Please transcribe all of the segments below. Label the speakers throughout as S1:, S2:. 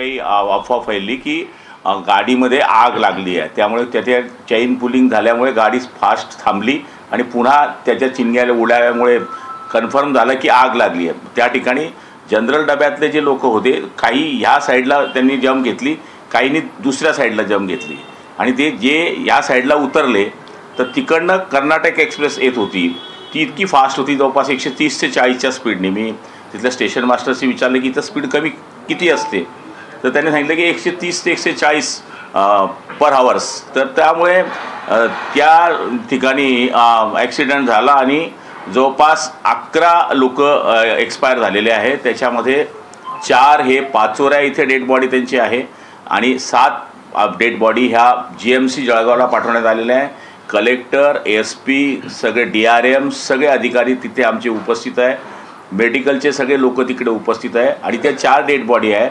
S1: काही अफवा फैलली की गाडीमध्ये आग लागली आहे, त्यामुळे त्याच्या चेन पुलिंग झाल्यामुळे गाडी फास्ट थांबली आणि पुन्हा त्याच्या चिंग्याला उडाल्यामुळे कन्फर्म झालं की आग लागली आहे। त्या ठिकाणी जनरल डब्यातले जे लोक होते, काही ह्या साईडला त्यांनी जंप घेतली, काहींनी दुसऱ्या साईडला जंप घेतली आणि ते जे या साईडला उतरले तर तिकडनं कर्नाटक एक्सप्रेस येत होती, ती इतकी फास्ट होती, जवळपास 130 ते 40च्या स्पीडने। मी तिथल्या स्टेशन मास्टरशी विचारलं की इथं स्पीड कमी किती असते, तर त्यांनी सांगितलं की 130 ते 140 पर आवर्स। तर त्यामुळे त्या ठिकाणी ॲक्सिडेंट झाला आणि जवळपास 11 लोक एक्सपायर झालेले आहेत। त्याच्यामध्ये 4 हे पाचोऱ्या इथे डेड बॉडी त्यांची आहे आणि 7 डेड बॉडी ह्या GMC जळगावला पाठवण्यात आलेल्या आहे। कलेक्टर, ASP, सगळे DRM, सगळे अधिकारी तिथे आमचे उपस्थित आहे, मेडिकलचे सगळे लोक तिकडे उपस्थित आहे आणि त्या 4 डेड बॉडी आहे,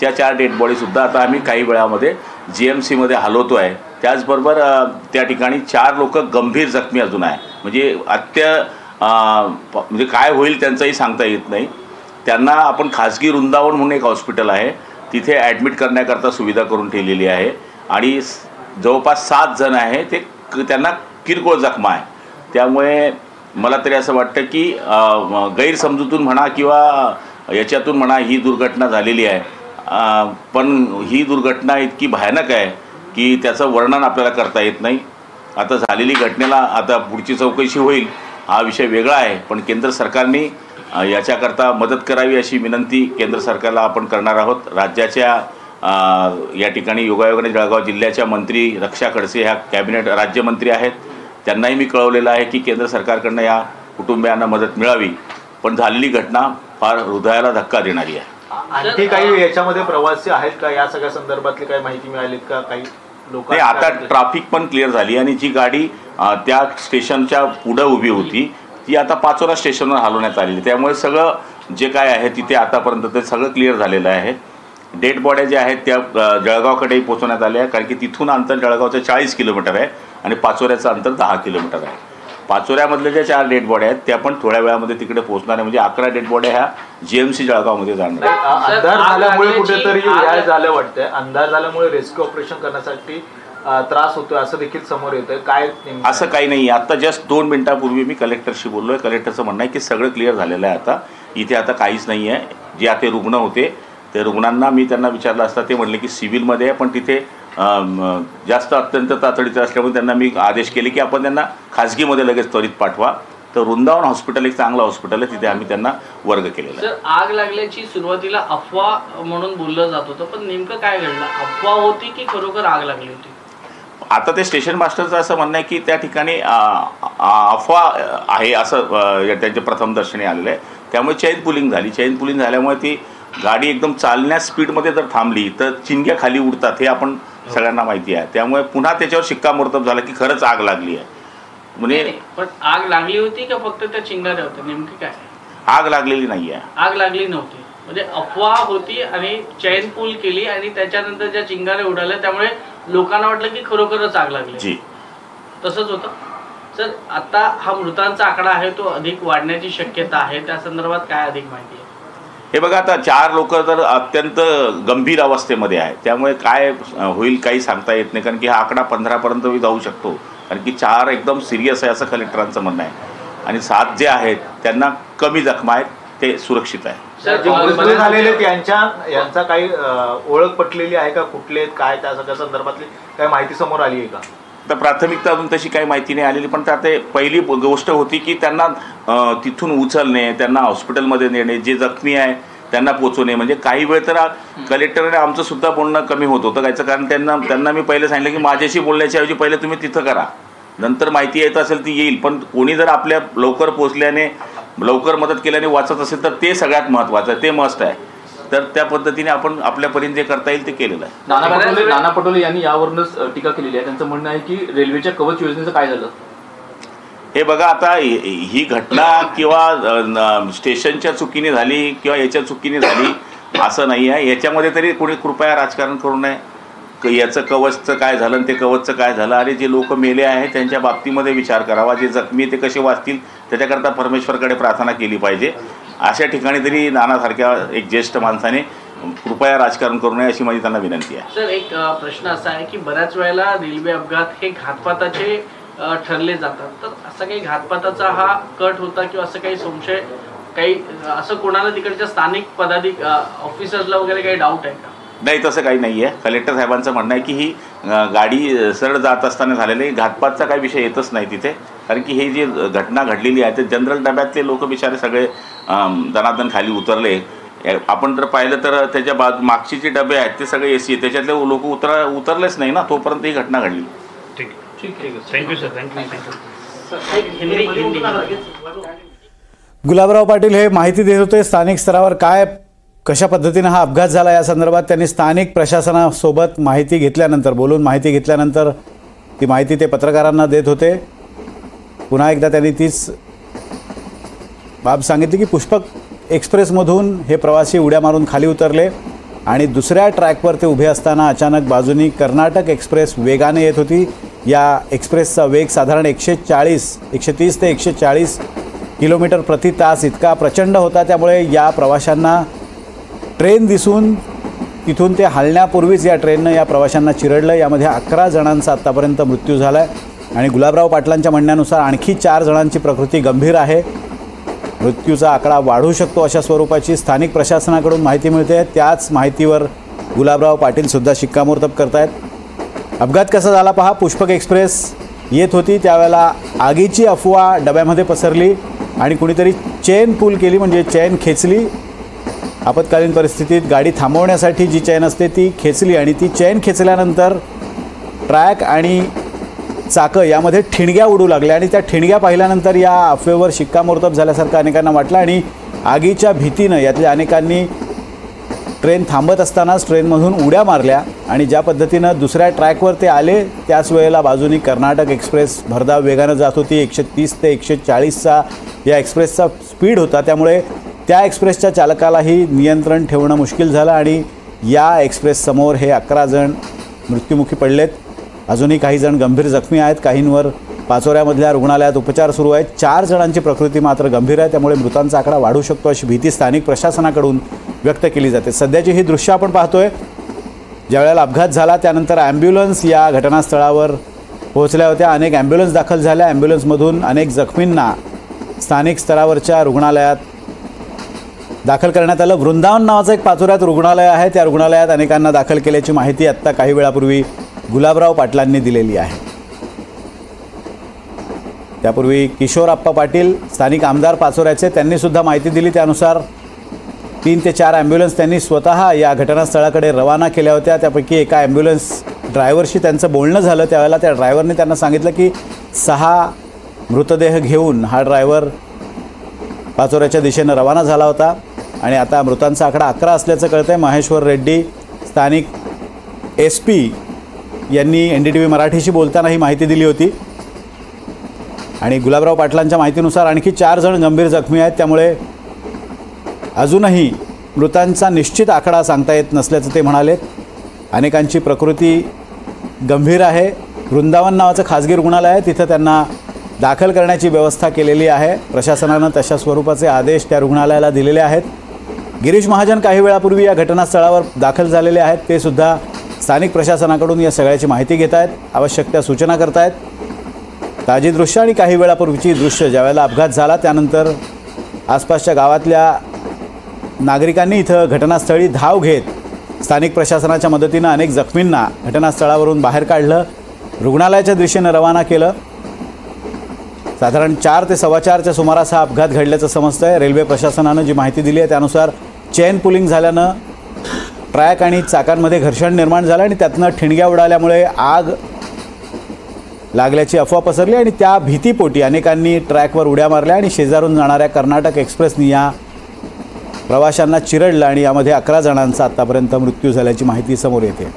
S1: त्या 4 डेड बॉडीसुद्धा आता आम्ही काही वेळामध्ये GMCमध्ये हलवतो आहे। त्याचबरोबर त्या ठिकाणी 4 लोक गंभीर जखमी अजून आहे, म्हणजे म्हणजे काय होईल त्यांचंही सांगता येत नाही। त्यांना आपण खाजगी वृंदावन म्हणून एक हॉस्पिटल आहे, तिथे ॲडमिट करण्याकरता सुविधा करून ठेवलेली आहे आणि जवळपास 7 जण आहे ते त्यांना किरकोळ जखमा आहे। त्यामुळे मला तरी असं वाटतं की गैरसमजूतून म्हणा किंवा याच्यातून म्हणा ही दुर्घटना झालेली आहे, पण ही दुर्घटना इतकी भयानक आहे की त्याचं वर्णन आपल्याला करता येत नाही। आता झालेली घटनेला आता पुढची चौकशी होईल, हा विषय वेगळा आहे, पण केंद्र सरकारने याच्याकरता मदत करावी अशी विनंती केंद्र सरकारला आपण करणार आहोत। राज्याच्या या ठिकाणी योगायोगाने जळगाव जिल्ह्याच्या मंत्री रक्षा खडसे ह्या कॅबिनेट राज्यमंत्री आहेत, त्यांनाही मी कळवलेलं आहे की केंद्र सरकारकडनं या कुटुंबियांना मदत मिळावी, पण झालेली घटना फार हृदयाला धक्का देणारी आहे।
S2: आणखी काही याच्यामध्ये प्रवासी आहेत का, या सगळ्या संदर्भातली काही माहिती मिळाली का? काही लोक
S1: आता ट्रॅफिक पण क्लिअर झाली आणि जी गाडी त्या स्टेशनच्या पुढे उभी होती ती आता पाचोरा स्टेशनवर हलवण्यात आलेली, त्यामुळे सगळं जे काय आहे तिथे आतापर्यंत ते सगळं क्लिअर झालेलं आहे। डेड बॉड्या ज्या आहेत त्या जळगावकडेही पोहोचवण्यात आल्या आहे, कारण की तिथून अंतर जळगावचं 40 किलोमीटर आहे आणि पाचोऱ्याचं अंतर 10 किलोमीटर आहे। पाचोऱ्यामधल्या ज्या 4 डेड बॉड्या आहेत त्या पण थोड्या वेळामध्ये तिकडे पोहोचणार आहे, म्हणजे 11 डेड बॉड्या ह्या GMC जळगावमध्ये जाणार आहे।
S2: अंधार झाल्यामुळे कुठेतरी या झालं वाटतंय, अंधार झाल्यामुळे रेस्क्यू ऑपरेशन करण्यासाठी त्रास होतोय असं देखील समोर येतंय, काय
S1: असं काही नाही। आता जस्ट 2 मिनिटापूर्वी मी कलेक्टरशी बोललो आहे, कलेक्टरचं म्हणणं आहे की सगळं क्लिअर झालेलं आहे, आता इथे आता काहीच नाही आहे। जे आता रुग्ण होते ते रुग्णांना मी त्यांना विचारलं असता ते म्हणले की सिव्हिलमध्ये आहे, पण तिथे जास्त अत्यंत तातडीचं असल्यामुळे त्यांना मी आदेश केले की आपण त्यांना खाजगीमध्ये लगेच त्वरित पाठवा। तर वृंदावन हॉस्पिटल एक चांगलं हॉस्पिटल आहे, तिथे आम्ही त्यांना वर्ग केलेला आहे।
S3: आग लागल्याची सुरुवातीला अफवा म्हणून बोललं जात होतं, पण नेमकं काय घडलं? अफवा होती की खरोखर आग लागली होती?
S1: आता ते स्टेशन मास्टरचं असं म्हणणं आहे की त्या ठिकाणी अफवा आहे असं त्यांचे प्रथम दर्शनी आलेलं आहे, त्यामुळे चेन पुलिंग झाली। चेन पुलिंग झाल्यामुळे ती गाडी एकदम चालण्या स्पीडमध्ये जर थांबली तर चिंग्या खाली उडतात, हे आपण सगळ्यांना माहिती आहे। त्यामुळे पुन्हा त्याच्यावर शिक्कामोर्तब झालं की खरंच आग लागली आहे। म्हणजे
S3: पण आग लागली होती का फक्त त्या चिंगाऱ्या होत्या, नेमकी काय?
S1: आग लागलेली नाही आहे,
S3: आग लागली नव्हती, म्हणजे अफवा होती आणि चैन पूल केली आणि त्याच्यानंतर ज्या चिंगाऱ्या उडाल्या त्यामुळे लोकांना वाटलं की खरोखरच आग लागली।
S1: जी
S3: तसंच होतं सर। आता हा मृतांचा आकडा आहे तो अधिक वाढण्याची शक्यता आहे, त्या संदर्भात काय अधिक माहिती आहे?
S1: हे बघा, आता 4 लोक तर अत्यंत गंभीर अवस्थेमध्ये आहे, त्यामुळे काय होईल काही सांगता येत नाही, कारण की हा आकडा 15पर्यंतही जाऊ शकतो, कारण की 4 एकदम सिरियस आहे असं कलेक्टरांचं म्हणणं आहे आणि 7 जे आहेत त्यांना कमी जखमा आहेत, ते सुरक्षित आहे।
S2: मृत्यू झालेले यांचा काही ओळख पटलेली आहे का, कुठले काय, त्या सगळ्या संदर्भातली काही माहिती समोर आली आहे का?
S1: तर प्राथमिकता अजून तशी काही माहिती नाही आलेली, पण त्यात पहिली गोष्ट होती की त्यांना तिथून उचलणे, त्यांना हॉस्पिटलमध्ये नेणे, जे जखमी आहे त्यांना पोचवणे। म्हणजे काही वेळ तर कलेक्टरने आमचं सुद्धा बोलणं कमी होत होतं, याचं कारण त्यांना मी पहिले सांगितलं की माझ्याशी बोलण्याच्या ऐवजी पहिले तुम्ही तिथं करा, नंतर माहिती येत असेल ती येईल, पण कोणी जर आपल्या लवकर पोचल्याने लवकर मदत केल्याने वाचत असेल तर ते सगळ्यात महत्त्वाचं आहे, ते मस्ट आहे। तर त्या पद्धतीने आपण आपल्यापर्यंत जे करता येईल ते केलेलं आहे।
S4: नाना पटोले यांनी यावरूनच टीका केलेली आहे, त्यांचं म्हणणं आहे की रेल्वेच्या कवच योजनेचं काय झालं?
S1: हे बघा, आता ही घटना किंवा स्टेशनच्या चुकीने झाली किंवा याच्या चुकीने झाली असं नाही आहे, याच्यामध्ये तरी कोणी कृपया राजकारण करू नये। याचं कवचचं काय झालं आणि ते कवचचं काय झालं, आणि जे लोक मेले आहेत त्यांच्या बाबतीमध्ये विचार करावा, जे जखमी ते कसे वाचतील त्याच्याकरता परमेश्वरकडे प्रार्थना केली पाहिजे। अशा ठिकाणी तरी नानासारख्या एक ज्येष्ठ माणसाने कृपया राजकारण करू नये अशी माझी त्यांना विनंती आहे.
S3: सर, एक प्रश्न असा आहे की बऱ्याच वेळेला रेल्वे अपघात हे घातपाताचे ठरले जातात, तर असा काही घातपाताचा हा कट होता किंवा असं काही संशय, काही असं कोणाला तिकडच्या स्थानिक ऑफिसर्सला वगैरे काही डाऊट आहे का?
S1: नाही, तसं काही नाही आहे. कलेक्टर साहेबांचं म्हणणं आहे की ही गाडी सरळ जात असताना झालेली घातपातचा काही विषय येतच नाही तिथे, कारण की ही जी घटना घडलेली आहे ते जनरल डब्यातले लोक बिचारे सगळे दनादन खाली उतरले. आपण जर पाहिलं तर त्याच्या मागची जे डबे आहेत ते सगळे AC आहेत, त्याच्यातले लोक उतरलेच नाही ना तोपर्यंत ही घटना घडली.
S3: ठीक आहे, thank you sir. Thank you.
S5: Gulabrao Patil हे माहिती देत होते स्थानिक स्तरावर कशा पद्धतीनं हा अपघात झाला या संदर्भात त्यांनी स्थानिक प्रशासनासोबत माहिती घेतल्यानंतर बोलून माहिती घेतल्यानंतर ती माहिती ते पत्रकारांना देत होते. पुन्हा एकदा त्यांनी तीच बाब सांगितली की पुष्पक एक्सप्रेसमधून हे प्रवासी उड्या मारून खाली उतरले आणि दुसऱ्या ट्रॅकवर ते उभे असताना अचानक बाजूनी कर्नाटक एक्सप्रेस वेगाने येत होती. या एक्सप्रेसचा वेग साधारण 130 ते 140 किलोमीटर प्रति तास इतका प्रचंड होता. त्यामुळे या प्रवाशांना ट्रेन दिसून तिथून ते हलण्यापूर्वीच या ट्रेननं या प्रवाशांना चिरडलं. यामध्ये 11 जणांचा आत्तापर्यंत मृत्यू झाला आहे आणि गुलाबराव पाटलांच्या म्हणण्यानुसार आणखी 4 जणांची प्रकृती गंभीर आहे. मृत्यूचा आकडा वाढू शकतो अशा स्वरूपाची स्थानिक प्रशासनाकडून माहिती मिळते. त्याच माहितीवर गुलाबराव पाटीलसुद्धा शिक्कामोर्तब करत आहेत. अपघात कसा झाला पहा. पुष्पक एक्सप्रेस येत होती त्यावेळेला आगीची अफवा डब्यामध्ये पसरली आणि कुणीतरी चेन पुल केली, म्हणजे चेन खेचली. आपत्कालीन परिस्थितीत गाडी थांबवण्यासाठी जी चेन असते ती खेचली आणि ती चेन खेचल्यानंतर ट्रॅक आणि चाकं यामध्ये ठिणग्या उडू लागल्या आणि त्या ठिणग्या पाहिल्यानंतर या अफवेवर शिक्कामोर्तब झाल्यासारखं अनेकांना वाटलं आणि आगीच्या भीतीनं यातल्या अनेकांनी ट्रेन थांबत असतानाच ट्रेनमधून उड्या मारल्या आणि ज्या पद्धतीनं दुसऱ्या ट्रॅकवर ते आले त्याच वेळेला बाजूनी कर्नाटक एक्सप्रेस भरधाव वेगानं जात होती. 130 ते 140चा या एक्सप्रेसचा स्पीड होता. त्यामुळे त्या एक्सप्रेसच्या चालकालाही नियंत्रण ठेवणं मुश्किल झालं आणि या एक्सप्रेससमोर हे 11 जण मृत्युमुखी पडलेत. अजूनही काही जण गंभीर जखमी आहेत. काहींवर पाचोऱ्यामधल्या रुग्णालयात उपचार सुरू आहेत. 4 जणांची प्रकृती मात्र गंभीर आहे. त्यामुळे मृतांचा आकडा वाढू शकतो अशी भीती स्थानिक प्रशासनाकडून व्यक्त केली जाते. सध्याची ही दृश्य आपण पाहतोय. ज्यावेळेला अपघात झाला त्यानंतर ॲम्ब्युलन्स या घटनास्थळावर पोहोचल्या होत्या. अनेक ॲम्ब्युलन्स दाखल झाल्या. ॲम्ब्युलन्समधून अनेक जखमींना स्थानिक स्तरावरच्या रुग्णालयात दाखल करण्यात आलं. वृंदावन नावाचं एक पाचोऱ्यात रुग्णालय आहे. त्या रुग्णालयात अनेकांना दाखल केल्याची माहिती आत्ता काही वेळापूर्वी गुलाबराव पाटलांनी दिलेली आहे. त्यापूर्वी किशोरप्पा पाटील स्थानिक आमदार पाचोऱ्याचे त्यांनीसुद्धा माहिती दिली. त्यानुसार 3 ते 4 ॲम्ब्युलन्स त्यांनी स्वतः या घटनास्थळाकडे रवाना केल्या होत्या. त्यापैकी एका ॲम्ब्युलन्स ड्रायव्हरशी त्यांचं बोलणं झालं. त्यावेळेला त्या ड्रायव्हरने त्यांना सांगितलं की 6 मृतदेह घेऊन हा ड्रायव्हर पाचोऱ्याच्या दिशेनं रवाना झाला होता आणि आता मृतांचा आकडा 11 असल्याचं कळतं आहे. महेश्वर रेड्डी स्थानिक SP यांनी NDTV मराठीशी बोलताना ही माहिती दिली होती आणि गुलाबराव पाटलांच्या माहितीनुसार आणखी 4 जण गंभीर जखमी आहेत. त्यामुळे अजूनही मृतांचा निश्चित आकडा सांगता येत नसल्याचं ते म्हणाले. अनेकांची प्रकृती गंभीर आहे. वृंदावन नावाचं खाजगी रुग्णालय आहे, तिथं त्यांना दाखल करण्याची व्यवस्था केलेली आहे. प्रशासनानं तशा स्वरूपाचे आदेश त्या रुग्णालयाला दिलेले आहेत. गिरीश महाजन काही वेळापूर्वी या घटनास्थळावर दाखल झालेले आहेत. ते सुद्धा स्थानिक प्रशासनाकडून या सगळ्याची माहिती घेत आहेत, आवश्यक त्या सूचना करत आहेत. ताजी दृश्य आणि काही वेळापूर्वीची दृश्य ज्यावेळेला अपघात झाला त्यानंतर आसपासच्या गावातल्या नागरिकांनी इथं घटनास्थळी धाव घेत स्थानिक प्रशासनाच्या मदतीनं अनेक जखमींना घटनास्थळावरून बाहेर काढलं, रुग्णालयाच्या दिशेनं रवाना केलं. साधारण 4 ते 4:15च्या सुमारास हा अपघात घडल्याचं समजतं आहे. रेल्वे प्रशासनानं जी माहिती दिली आहे त्यानुसार चेन पुलिंग झाल्यानं ट्रॅक आणि चाकांमध्ये घर्षण निर्माण झालं आणि त्यातनं ठिणग्या उडाल्यामुळे आग लागल्याची अफवा पसरली आणि त्या भीतीपोटी अनेकांनी ट्रॅकवर उड्या मारल्या आणि शेजारून जाणाऱ्या कर्नाटक एक्सप्रेसनी या प्रवाशांना चिरडलं आणि यामध्ये 11 जणांचा आत्तापर्यंत मृत्यू झाल्याची माहिती समोर येते.